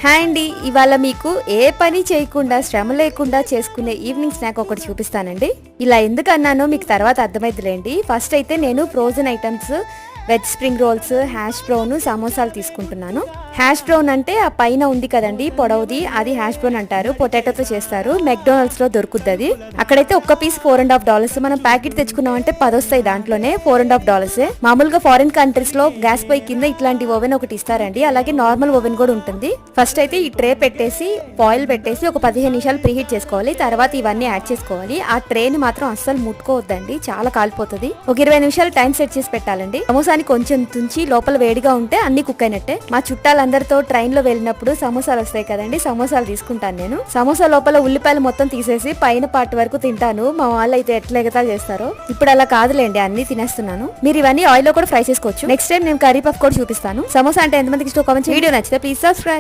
Hi అండి, ఇవాళ మీకు ఏ పని చేయకుండా శ్రమ లేకుండా చేసుకునే ఈవినింగ్ స్నాక్ ఒకటి చూపిస్తానండి. ఇలా ఎందుకు అన్నానో మీకు తర్వాత అర్థమైద్దిలేండి. ఫస్ట్ అయితే నేను frozen items veg spring rolls, hash brown, సమోసాలు తీసుకుంటున్నాను. హ్యాష్ బ్రౌన్ అంటే ఆ పైన ఉంది కదండి పొడవుది, అది హ్యాష్ బ్రౌన్ అంటారు. పొటాటోతో చేస్తారు. మెక్డొనాల్డ్స్ లో దొరుకుద్ది అది. అక్కడైతే ఒక్క పీస్ $4.5. మనం ప్యాకెట్ తెచ్చుకున్నామంటే 10 వస్తాయి. దాంట్లోనే $4.5. మామూలుగా ఫారిన్ కంట్రీస్ లో గ్యాస్ పై కింద ఇట్లాంటి ఓవెన్ ఒకటి ఇస్తారండి. అలాగే నార్మల్ ఓవెన్ కూడా ఉంటుంది. ఫస్ట్ అయితే ఈ ట్రే పెట్టేసి ఆయిల్ పెట్టేసి ఒక 15 నిమిషాలు ప్రీహీట్ చేసుకోవాలి. తర్వాత ఇవన్నీ యాడ్ చేసుకోవాలి. ఆ ట్రేని మాత్రం అస్సలు ముట్టుకోవద్దండి, చాలా కాలిపోతుంది. ఒక 20 నిమిషాలు టైం సెట్ చేసి పెట్టాలండి. సమోసాని కొంచెం తుంచి లోపల వేడిగా ఉంటే అన్ని కుక్ అయినట్టే. మా చుట్టాలందరితో ట్రైన్ లో వెళ్ళినప్పుడు సమోసాలు వస్తాయి కదండి, సమోసాలు తీసుకుంటాను నేను. సమోసా లోపల ఉల్లిపాయలు మొత్తం తీసేసి పైన పార్ట్ వరకు తింటాను. మా వాళ్ళు అయితే ఎట్లా ఎగతాలు చేస్తారో. ఇప్పుడు అలా కాదులేండి, అన్ని తినేస్తున్నాను. మీరు ఇవన్నీ ఆయిల్ లో కూడా ఫ్రై చేసుకోవచ్చు. నెక్స్ట్ టైం నేను కర్రీ పఫ్ కూడా చూపిస్తాను. సమోసా అంటే ఎంతమందికి ఇష్టం కామెంట్. వీడియో నచ్చితే ప్లీజ్ సబ్స్క్రైబ్.